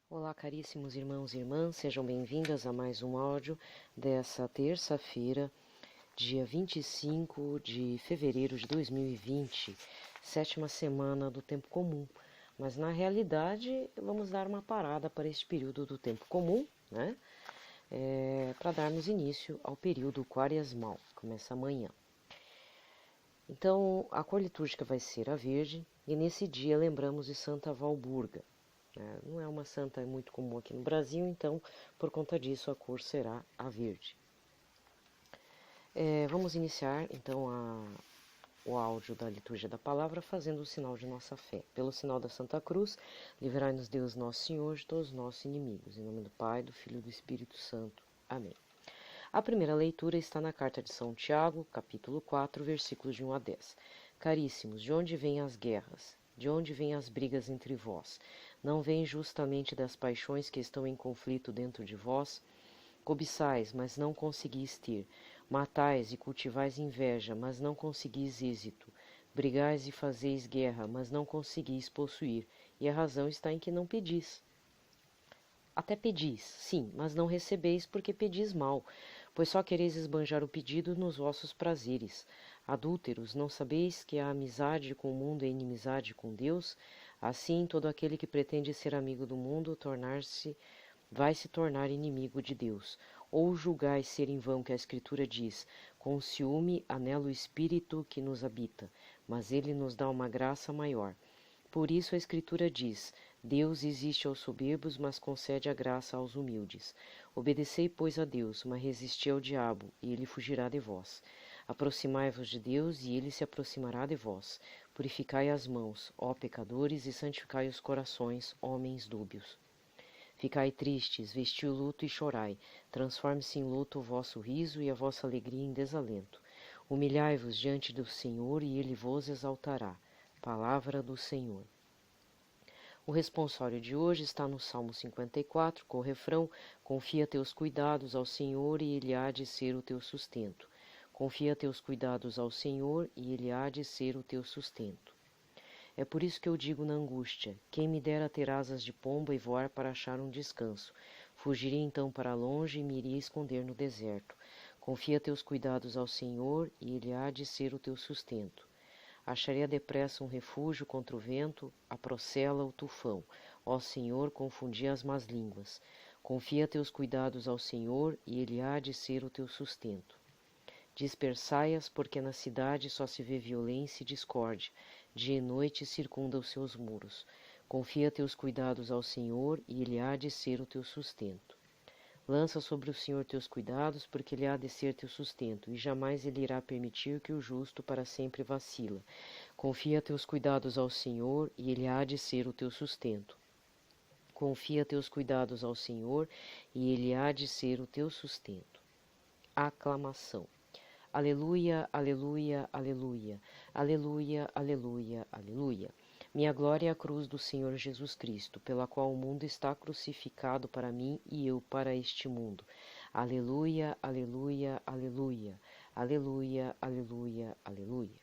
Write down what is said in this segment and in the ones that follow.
Olá, caríssimos irmãos e irmãs, sejam bem-vindas a mais um áudio dessa terça-feira, dia 25 de fevereiro de 2020, sétima semana do tempo comum. Mas na realidade, vamos dar uma parada para este período do tempo comum, né? Para darmos início ao período quaresmal, que começa amanhã. Então, a cor litúrgica vai ser a verde, e nesse dia lembramos de Santa Walburga. Não é uma santa muito comum aqui no Brasil, então, por conta disso, a cor será a verde. Vamos iniciar, então, o áudio da liturgia da palavra fazendo o sinal de nossa fé. Pelo sinal da Santa Cruz, livrai-nos Deus Nosso Senhor de todos os nossos inimigos. Em nome do Pai, do Filho e do Espírito Santo. Amém. A primeira leitura está na carta de São Tiago, capítulo 4, versículos de 1 a 10. Caríssimos, de onde vêm as guerras? De onde vêm as brigas entre vós? Não vêm justamente das paixões que estão em conflito dentro de vós? Cobiçais, mas não conseguis ter. Matais e cultivais inveja, mas não conseguis êxito. Brigais e fazeis guerra, mas não conseguis possuir. E a razão está em que não pedis. Até pedis, sim, mas não recebeis porque pedis mal, pois só quereis esbanjar o pedido nos vossos prazeres. Adúlteros, não sabeis que a amizade com o mundo é inimizade com Deus? Assim, todo aquele que pretende ser amigo do mundo vai se tornar inimigo de Deus. Ou julgais ser em vão que a Escritura diz, com ciúme anela o Espírito que nos habita, mas ele nos dá uma graça maior. Por isso a Escritura diz, Deus existe aos soberbos, mas concede a graça aos humildes. Obedecei, pois, a Deus, mas resisti ao diabo, e ele fugirá de vós. Aproximai-vos de Deus, e ele se aproximará de vós. Purificai as mãos, ó pecadores, e santificai os corações, homens dúbios. Ficai tristes, vesti o luto e chorai. Transforme-se em luto o vosso riso e a vossa alegria em desalento. Humilhai-vos diante do Senhor, e ele vos exaltará. Palavra do Senhor. O responsório de hoje está no Salmo 54, com o refrão: Confia teus cuidados ao Senhor e ele há de ser o teu sustento. Confia teus cuidados ao Senhor e ele há de ser o teu sustento. É por isso que eu digo na angústia: quem me dera ter asas de pomba e voar para achar um descanso. Fugiria então para longe e me iria esconder no deserto. Confia teus cuidados ao Senhor e ele há de ser o teu sustento. Acharia depressa um refúgio contra o vento, a procela, o tufão. Ó Senhor, confundi as más línguas. Confia teus cuidados ao Senhor, e ele há de ser o teu sustento. Dispersai-as, porque na cidade só se vê violência e discórdia. Dia e noite circunda os seus muros. Confia teus cuidados ao Senhor, e ele há de ser o teu sustento. Lança sobre o Senhor teus cuidados, porque ele há de ser teu sustento, e jamais ele irá permitir que o justo para sempre vacila. Confia teus cuidados ao Senhor, e ele há de ser o teu sustento. Confia teus cuidados ao Senhor, e ele há de ser o teu sustento. Aclamação. Aleluia, aleluia, aleluia, aleluia, aleluia, aleluia. Minha glória é a cruz do Senhor Jesus Cristo, pela qual o mundo está crucificado para mim e eu para este mundo. Aleluia, aleluia, aleluia, aleluia, aleluia, aleluia.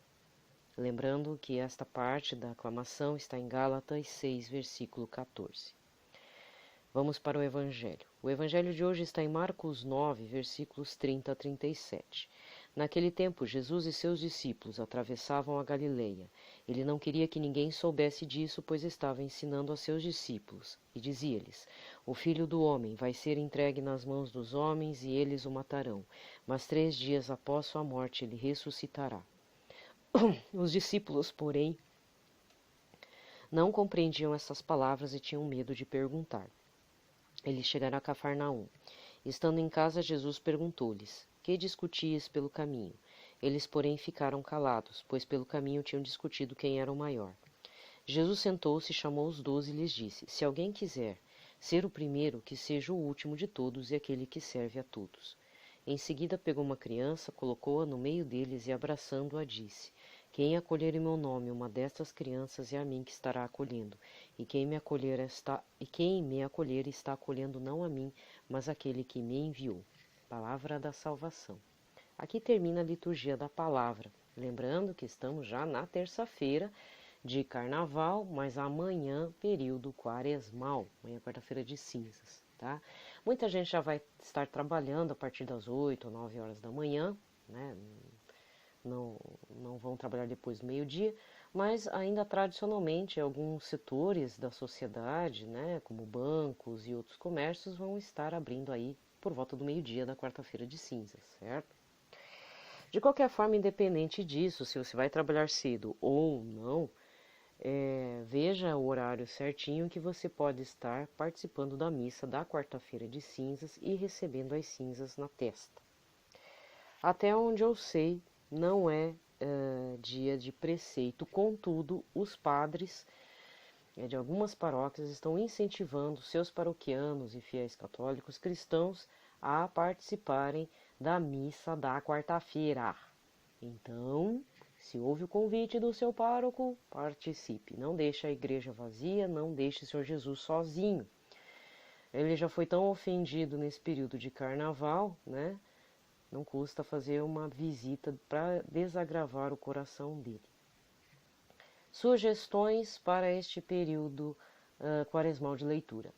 Lembrando que esta parte da aclamação está em Gálatas 6, versículo 14. Vamos para o Evangelho. O Evangelho de hoje está em Marcos 9, versículos 30 a 37. Naquele tempo, Jesus e seus discípulos atravessavam a Galileia. Ele não queria que ninguém soubesse disso, pois estava ensinando a seus discípulos. E dizia-lhes: O Filho do Homem vai ser entregue nas mãos dos homens e eles o matarão. Mas 3 dias após sua morte ele ressuscitará. Os discípulos, porém, não compreendiam essas palavras e tinham medo de perguntar. Eles chegaram a Cafarnaum. Estando em casa, Jesus perguntou-lhes: Que discutis pelo caminho? Eles, porém, ficaram calados, pois pelo caminho tinham discutido quem era o maior. Jesus sentou-se, chamou os 12 e lhes disse: Se alguém quiser ser o primeiro, que seja o último de todos e aquele que serve a todos. Em seguida pegou uma criança, colocou-a no meio deles e, abraçando-a, disse: Quem acolher em meu nome uma destas crianças é a mim que estará acolhendo, e quem me acolher está acolhendo não a mim, mas aquele que me enviou. Palavra da salvação. Aqui termina a liturgia da palavra. Lembrando que estamos já na terça-feira de carnaval, mas amanhã período quaresmal, amanhã quarta-feira de cinzas, tá? Muita gente já vai estar trabalhando a partir das 8 ou 9 horas da manhã, né? Não vão trabalhar depois do meio-dia, mas ainda tradicionalmente alguns setores da sociedade, né, como bancos e outros comércios, vão estar abrindo aí por volta do meio-dia da quarta-feira de cinzas, certo? De qualquer forma, independente disso, se você vai trabalhar cedo ou não, veja o horário certinho que você pode estar participando da missa da quarta-feira de cinzas e recebendo as cinzas na testa. Até onde eu sei, não é dia de preceito, contudo, os padres de algumas paróquias estão incentivando seus paroquianos e fiéis católicos cristãos a participarem da missa da quarta-feira. Então, se houve o convite do seu pároco, participe. Não deixe a igreja vazia, não deixe o Senhor Jesus sozinho. Ele já foi tão ofendido nesse período de carnaval, né? Não custa fazer uma visita para desagravar o coração dele. Sugestões para este período quaresmal de leitura.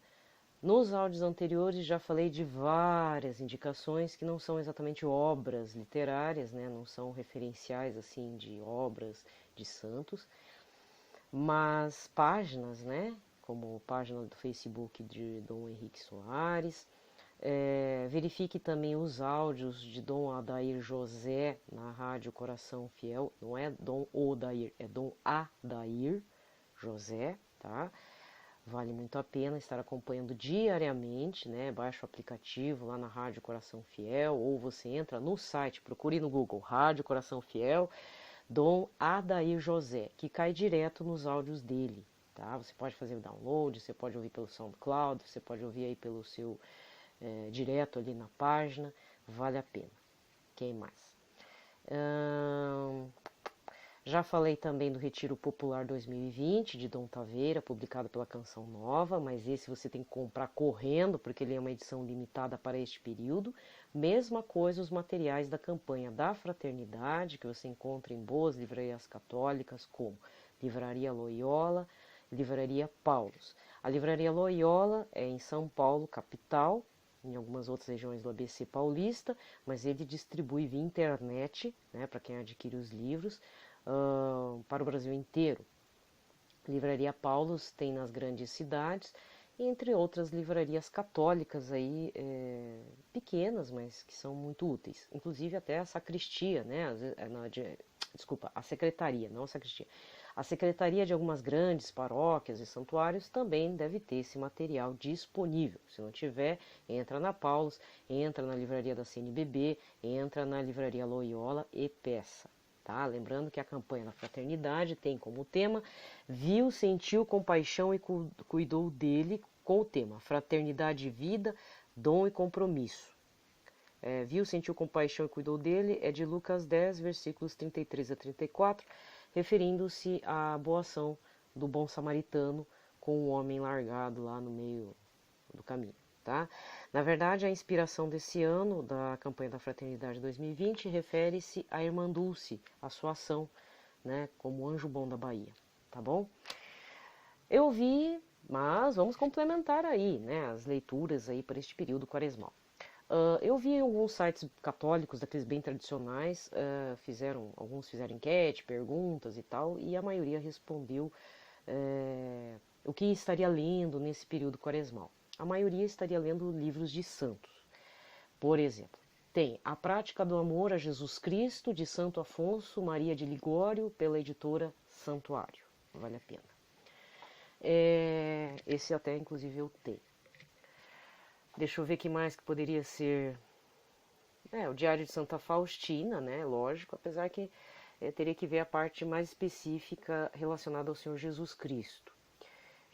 Nos áudios anteriores já falei de várias indicações que não são exatamente obras literárias, né? Não são referenciais assim de obras de santos, mas páginas, né? Como página do Facebook de Dom Henrique Soares. Verifique também os áudios de Dom Adair José na Rádio Coração Fiel. Não é Dom Odair, é Dom Adair José, tá? Vale muito a pena estar acompanhando diariamente, né? Baixa o aplicativo lá na Rádio Coração Fiel, ou você entra no site, procure no Google Rádio Coração Fiel, Dom Adair José, que cai direto nos áudios dele, tá? Você pode fazer o download, você pode ouvir pelo SoundCloud, você pode ouvir aí pelo seu direto ali na página, vale a pena. Quem mais? Já falei também do Retiro Popular 2020 de Dom Taveira, publicado pela Canção Nova, mas esse você tem que comprar correndo, porque ele é uma edição limitada para este período. Mesma coisa os materiais da campanha da Fraternidade, que você encontra em boas livrarias católicas, como Livraria Loyola, Livraria Paulus. A Livraria Loyola é em São Paulo, capital, em algumas outras regiões do ABC paulista, mas ele distribui via internet, né, para quem adquire os livros, para o Brasil inteiro. Livraria Paulus tem nas grandes cidades, entre outras livrarias católicas aí, pequenas, mas que são muito úteis. Inclusive até a sacristia, né? Desculpa, a secretaria, não a sacristia. A secretaria de algumas grandes paróquias e santuários também deve ter esse material disponível. Se não tiver, entra na Paulus, entra na livraria da CNBB, entra na livraria Loyola e peça. Tá? Lembrando que a campanha da Fraternidade tem como tema Viu, Sentiu, Compaixão e Cuidou dele, com o tema Fraternidade, Vida, Dom e Compromisso. Viu, Sentiu, Compaixão e Cuidou dele é de Lucas 10, versículos 33 a 34, referindo-se à boa ação do bom samaritano com o homem largado lá no meio do caminho. Tá? Na verdade, a inspiração desse ano, da campanha da Fraternidade 2020, refere-se à Irmã Dulce, a sua ação, né, como anjo bom da Bahia, tá bom? Eu vi, mas vamos complementar aí, né, as leituras aí para este período quaresmal. Eu vi em alguns sites católicos, daqueles bem tradicionais, alguns fizeram enquete, perguntas e tal, e a maioria respondeu o que estaria lendo nesse período quaresmal. A maioria estaria lendo livros de santos. Por exemplo, tem A Prática do Amor a Jesus Cristo, de Santo Afonso Maria de Ligório, pela editora Santuário. Vale a pena. Esse até, inclusive, eu tenho. Deixa eu ver o que mais que poderia ser. O Diário de Santa Faustina, né? Lógico, apesar que teria que ver a parte mais específica relacionada ao Senhor Jesus Cristo.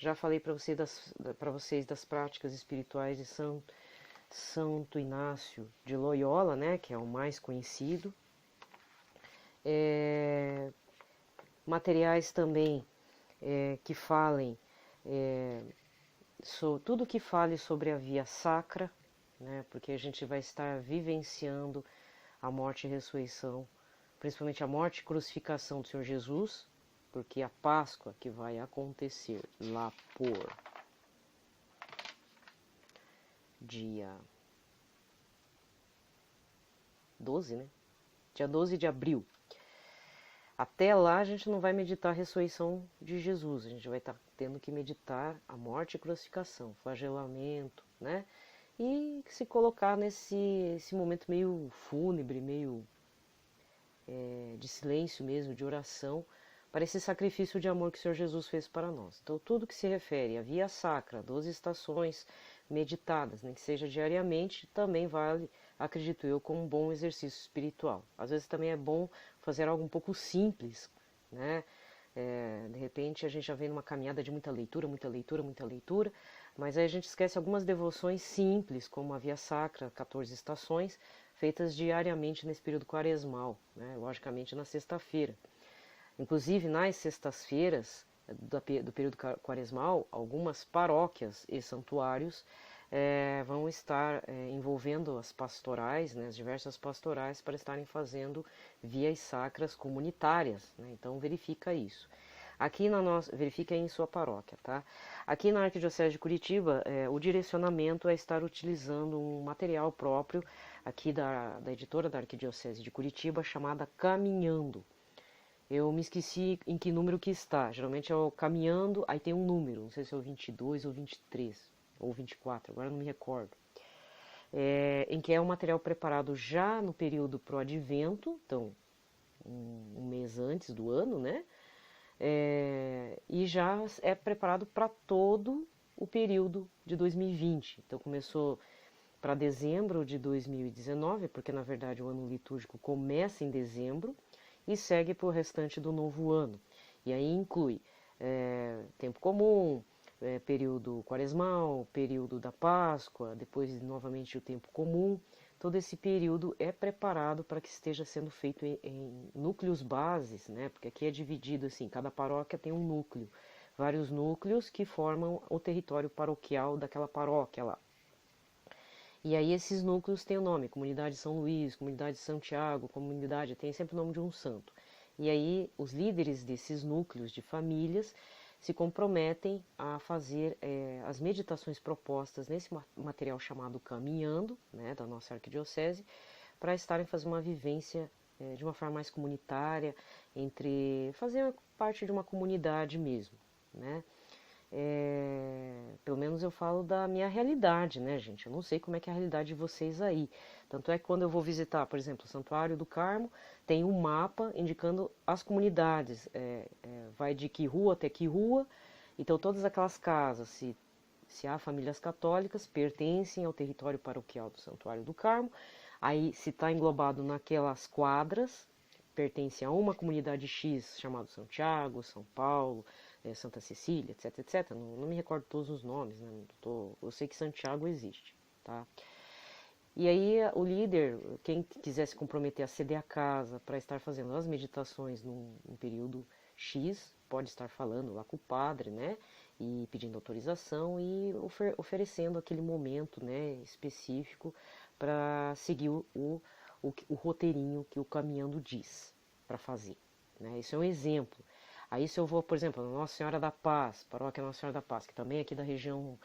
Já falei para vocês das práticas espirituais de Santo Inácio de Loyola, né, que é o mais conhecido. Materiais também que falem, tudo que fale sobre a via sacra, né, porque a gente vai estar vivenciando a morte e ressurreição, principalmente a morte e crucificação do Senhor Jesus, porque a Páscoa que vai acontecer lá por dia 12, né? Dia 12 de abril. Até lá a gente não vai meditar a ressurreição de Jesus, a gente vai estar tendo que meditar a morte e crucificação, flagelamento, né? E se colocar esse momento meio fúnebre, meio de silêncio mesmo, de oração, para esse sacrifício de amor que o Senhor Jesus fez para nós. Então tudo que se refere à via sacra, 12 estações meditadas, nem que seja diariamente, também vale, acredito eu, como um bom exercício espiritual. Às vezes também é bom fazer algo um pouco simples, né? De repente a gente já vem numa caminhada de muita leitura, muita leitura, muita leitura, mas aí a gente esquece algumas devoções simples, como a via sacra, 14 estações, feitas diariamente nesse período quaresmal, né? Logicamente na sexta-feira. Inclusive nas sextas-feiras do período quaresmal, algumas paróquias e santuários vão estar envolvendo as pastorais, né, as diversas pastorais, para estarem fazendo vias sacras comunitárias, né? Então verifica isso. Aqui verifica aí em sua paróquia, tá? Aqui na Arquidiocese de Curitiba, o direcionamento é estar utilizando um material próprio aqui da editora da Arquidiocese de Curitiba, chamada Caminhando. Eu me esqueci em que número que está. Geralmente é o Caminhando, aí tem um número, não sei se é o 22 ou 23 ou 24, agora não me recordo. Em que é um material preparado já no período pro advento, então um mês antes do ano, né? E já é preparado para todo o período de 2020. Então começou para dezembro de 2019, porque na verdade o ano litúrgico começa em dezembro e segue para o restante do novo ano. E aí inclui tempo comum, período quaresmal, período da Páscoa, depois novamente o tempo comum. Todo esse período é preparado para que esteja sendo feito em núcleos bases, né? Porque aqui é dividido assim, cada paróquia tem um núcleo, vários núcleos que formam o território paroquial daquela paróquia lá. E aí esses núcleos têm o nome, Comunidade São Luís, Comunidade Santiago, Comunidade, tem sempre o nome de um santo. E aí os líderes desses núcleos de famílias se comprometem a fazer as meditações propostas nesse material chamado Caminhando, né, da nossa arquidiocese, para estarem fazendo uma vivência de uma forma mais comunitária, fazer parte de uma comunidade mesmo, né? Pelo menos eu falo da minha realidade, né, gente? Eu não sei como é que é a realidade de vocês aí. Tanto é que quando eu vou visitar, por exemplo, o Santuário do Carmo, tem um mapa indicando as comunidades, vai de que rua até que rua. Então todas aquelas casas, se há famílias católicas, pertencem ao território paroquial do Santuário do Carmo. Aí, se está englobado naquelas quadras, pertence a uma comunidade X chamada Santiago, São Paulo, Santa Cecília, etc, etc. Não me recordo todos os nomes, né? Eu sei que Santiago existe, tá? E aí o líder, quem quiser se comprometer a ceder a casa para estar fazendo as meditações num período X, pode estar falando lá com o padre, né? E pedindo autorização e oferecendo aquele momento, né, específico para seguir o roteirinho que o Caminhando diz para fazer, né? Isso é um exemplo. Aí se eu vou, por exemplo, na Nossa Senhora da Paz, paróquia Nossa Senhora da Paz, que também é aqui da região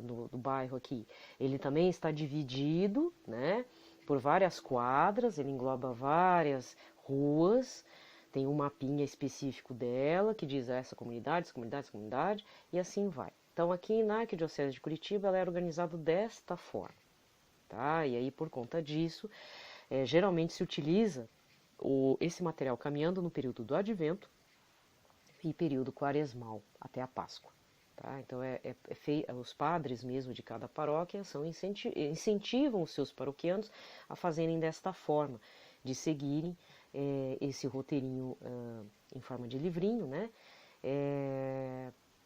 do bairro aqui, ele também está dividido, né, por várias quadras, ele engloba várias ruas, tem um mapinha específico dela que diz essa comunidade, essa comunidade, essa comunidade, e assim vai. Então aqui na Arquidiocese de Curitiba ela é organizada desta forma, tá? E aí por conta disso, geralmente se utiliza esse material caminhando no período do Advento e período quaresmal até a Páscoa. Tá? Então os padres mesmo de cada paróquia incentivam os seus paroquianos a fazerem desta forma, de seguirem esse roteirinho em forma de livrinho, né?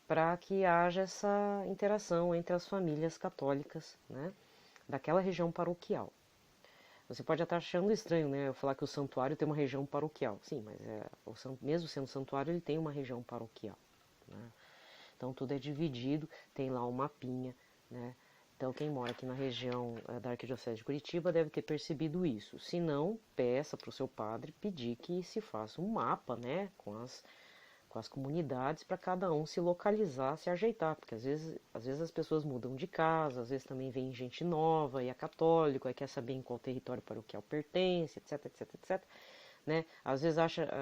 Para que haja essa interação entre as famílias católicas, né, daquela região paroquial. Você pode estar achando estranho, né, eu falar que o santuário tem uma região paroquial. Sim, mas mesmo sendo santuário, ele tem uma região paroquial, né? Então tudo é dividido, tem lá um mapinha, né? Então quem mora aqui na região da Arquidiocese de Curitiba deve ter percebido isso. Se não, peça para o seu padre pedir que se faça um mapa, né, com com as comunidades para cada um se localizar, se ajeitar, porque às vezes as pessoas mudam de casa, às vezes também vem gente nova e é católico, aí quer saber em qual território paroquial pertence, etc, etc, etc, né? Às vezes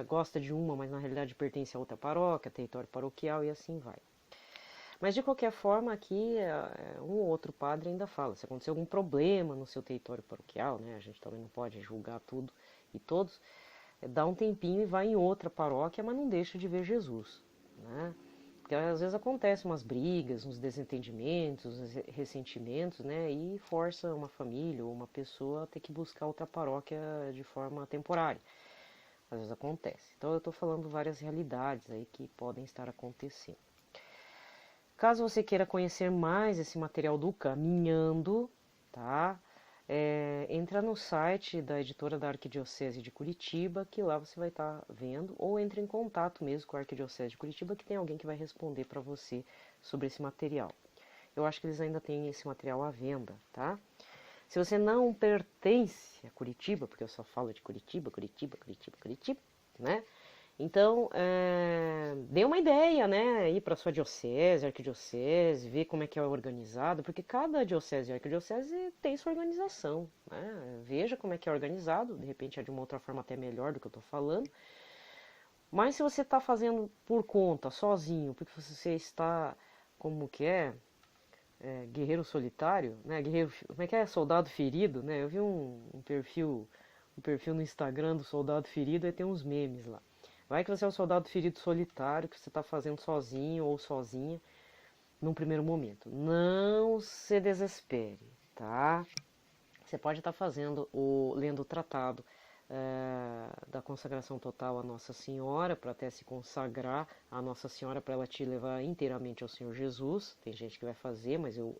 gosta de uma, mas na realidade pertence a outra paróquia, território paroquial e assim vai. Mas de qualquer forma aqui um ou outro padre ainda fala, se acontecer algum problema no seu território paroquial, né? A gente também não pode julgar tudo e todos, dá um tempinho e vai em outra paróquia, mas não deixa de ver Jesus, né? Porque às vezes acontecem umas brigas, uns desentendimentos, uns ressentimentos, né? E força uma família ou uma pessoa a ter que buscar outra paróquia de forma temporária. Às vezes acontece. Então eu estou falando várias realidades aí que podem estar acontecendo. Caso você queira conhecer mais esse material do Caminhando, tá? Entra no site da editora da Arquidiocese de Curitiba, que lá você vai estar vendo, ou entre em contato mesmo com a Arquidiocese de Curitiba, que tem alguém que vai responder para você sobre esse material. Eu acho que eles ainda têm esse material à venda, tá? Se você não pertence a Curitiba, porque eu só falo de Curitiba, né? Então, dê uma ideia, né, ir para sua diocese, arquidiocese, ver como é que é organizado, porque cada diocese e arquidiocese tem sua organização, né? Veja como é que é organizado, de repente é de uma outra forma até melhor do que eu estou falando. Mas se você está fazendo por conta, sozinho, porque você está, como que guerreiro solitário, né, como é que é, soldado ferido, né? Eu vi um perfil no Instagram do soldado ferido e tem uns memes lá. Vai que você é um soldado ferido solitário, que você está fazendo sozinho ou sozinha num primeiro momento. Não se desespere, tá? Você pode estar lendo o tratado da consagração total à Nossa Senhora, para até se consagrar à Nossa Senhora, para ela te levar inteiramente ao Senhor Jesus. Tem gente que vai fazer, mas eu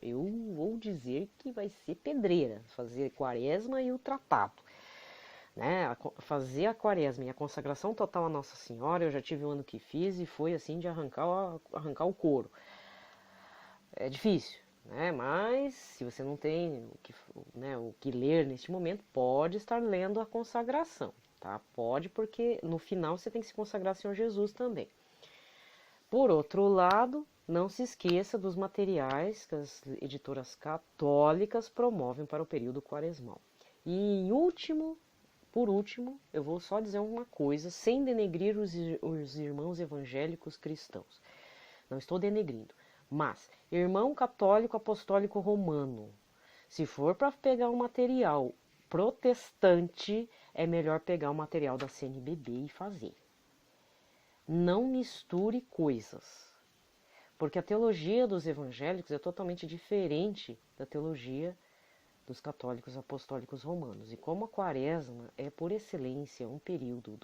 vou dizer que vai ser pedreira, fazer quaresma e o tratado. Né, fazer a quaresma e a consagração total à Nossa Senhora, eu já tive um ano que fiz e foi assim de arrancar o couro. É difícil, né? Mas se você não tem o que ler neste momento, pode estar lendo a consagração, tá? Pode, porque no final você tem que se consagrar ao Senhor Jesus também. Por outro lado, não se esqueça dos materiais que as editoras católicas promovem para o período quaresmal. E por último, eu vou só dizer uma coisa, sem denegrir os irmãos evangélicos cristãos. Não estou denegrindo, mas irmão católico apostólico romano, se for para pegar um material protestante, é melhor pegar o material da CNBB e fazer. Não misture coisas, porque a teologia dos evangélicos é totalmente diferente da teologia dos católicos apostólicos romanos. E como a quaresma é, por excelência, um período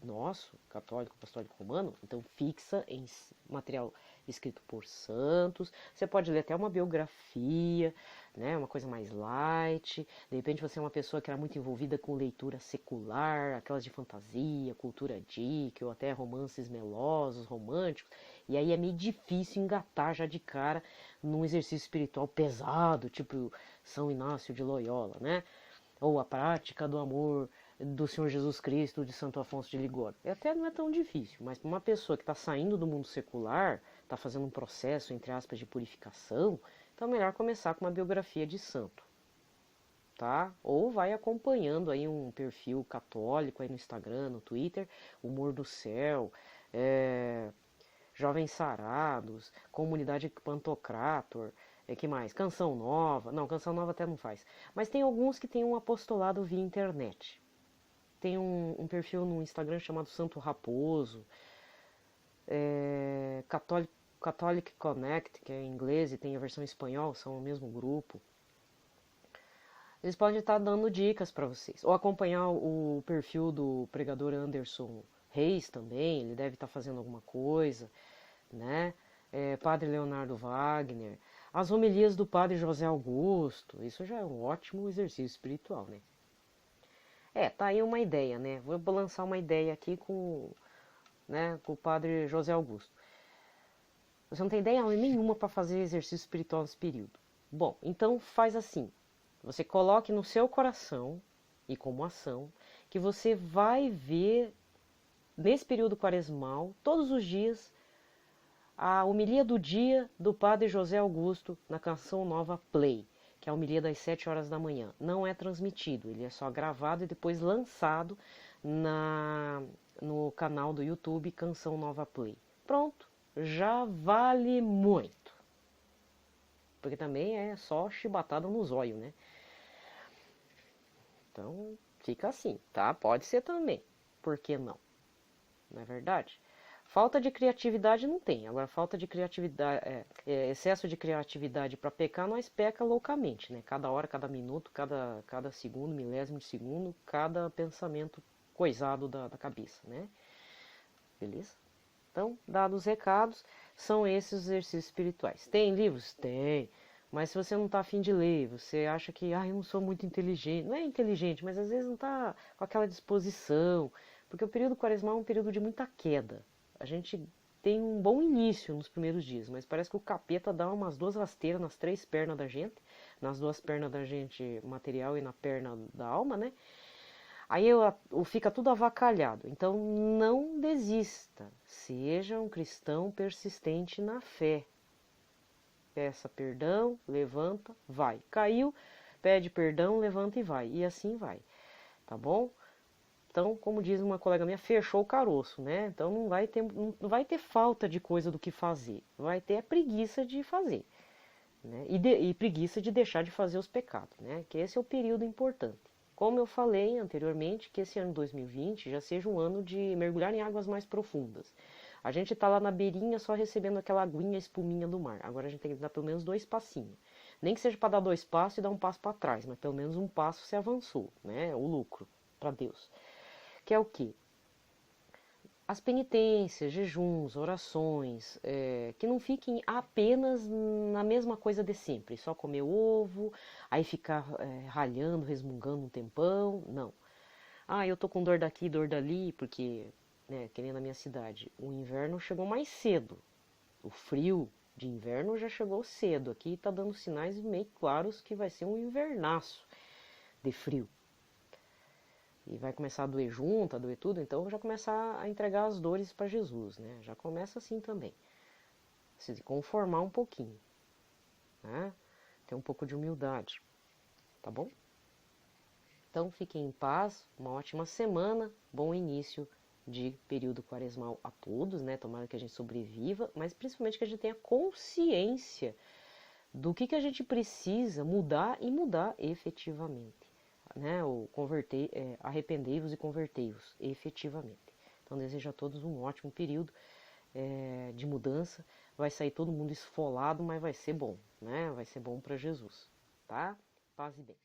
nosso, católico apostólico romano, então fixa em material escrito por santos, você pode ler até uma biografia, né, uma coisa mais light, de repente você é uma pessoa que era muito envolvida com leitura secular, aquelas de fantasia, cultura geek, ou até romances melosos, românticos, e aí é meio difícil engatar já de cara num exercício espiritual pesado, tipo São Inácio de Loyola, né? Ou a prática do amor do Senhor Jesus Cristo de Santo Afonso de Ligório. Até não é tão difícil, mas para uma pessoa que está saindo do mundo secular, está fazendo um processo, entre aspas, de purificação, então é melhor começar com uma biografia de santo, tá? Ou vai acompanhando aí um perfil católico aí no Instagram, no Twitter, Humor do Céu, Jovens Sarados, Comunidade Pantocrator, que mais? Canção Nova. Não, Canção Nova até não faz. Mas tem alguns que tem um apostolado via internet. Tem um perfil no Instagram chamado Santo Raposo, Catholic Connect, que é em inglês e tem a versão em espanhol, são o mesmo grupo. Eles podem estar dando dicas para vocês. Ou acompanhar o perfil do pregador Anderson Reis também, ele deve estar fazendo alguma coisa, né? Padre Leonardo Wagner, as homilias do Padre José Augusto, isso já é um ótimo exercício espiritual, né? Tá aí uma ideia, né? Vou lançar uma ideia aqui com o Padre José Augusto. Você não tem ideia nenhuma para fazer exercício espiritual nesse período. Bom, então faz assim, você coloque no seu coração e como ação que você vai ver nesse período quaresmal, todos os dias, a homilia do dia do Padre José Augusto na Canção Nova Play, que é a homilia das 7 horas da manhã. Não é transmitido, ele é só gravado e depois lançado no canal do YouTube Canção Nova Play. Pronto, já vale muito. Porque também é só chibatada no zóio, né? Então, fica assim, tá? Pode ser também. Por que não? Não é verdade? Falta de criatividade não tem. Agora, falta de criatividade, excesso de criatividade para pecar, nós peca loucamente, né? Cada hora, cada minuto, cada segundo, milésimo de segundo, cada pensamento coisado da cabeça, né? Beleza? Então, dados os recados, são esses os exercícios espirituais. Tem livros? Tem. Mas se você não está afim de ler, você acha que eu não sou muito inteligente. Não é inteligente, mas às vezes não está com aquela disposição. Porque o período quaresmal é um período de muita queda. A gente tem um bom início nos primeiros dias, mas parece que o capeta dá umas 2 rasteiras nas 3 pernas da gente. Nas 2 pernas da gente material e na perna da alma, né? Aí fica tudo avacalhado. Então não desista. Seja um cristão persistente na fé. Peça perdão, levanta, vai. Caiu, pede perdão, levanta e vai. E assim vai. Tá bom? Então, como diz uma colega minha, fechou o caroço, né? Então não vai ter falta de coisa do que fazer. Vai ter a preguiça de fazer. Né? E preguiça de deixar de fazer os pecados, né? Que esse é o período importante. Como eu falei anteriormente, que esse ano 2020 já seja um ano de mergulhar em águas mais profundas. A gente está lá na beirinha só recebendo aquela aguinha, espuminha do mar. Agora a gente tem que dar pelo menos 2 passinhos. Nem que seja para dar 2 passos e dar um passo para trás, mas pelo menos um passo se avançou, né? O lucro para Deus. Que é o quê? As penitências, jejuns, orações, que não fiquem apenas na mesma coisa de sempre, só comer ovo, aí ficar ralhando, resmungando um tempão, não. Eu tô com dor daqui, dor dali, porque, né, que nem na minha cidade, o inverno chegou mais cedo, o frio de inverno já chegou cedo, aqui tá dando sinais meio claros que vai ser um invernaço de frio. E vai começar a doer junto, a doer tudo, então já começar a entregar as dores para Jesus, né? Já começa assim também. Se conformar um pouquinho, né? Ter um pouco de humildade, tá bom? Então fiquem em paz, uma ótima semana, bom início de período quaresmal a todos, né? Tomara que a gente sobreviva, mas principalmente que a gente tenha consciência do que a gente precisa mudar e mudar efetivamente. Né, ou arrependei-vos e convertei-vos, efetivamente. Então desejo a todos um ótimo período de mudança. Vai sair todo mundo esfolado, mas vai ser bom, né? Vai ser bom para Jesus, tá? Paz e bem.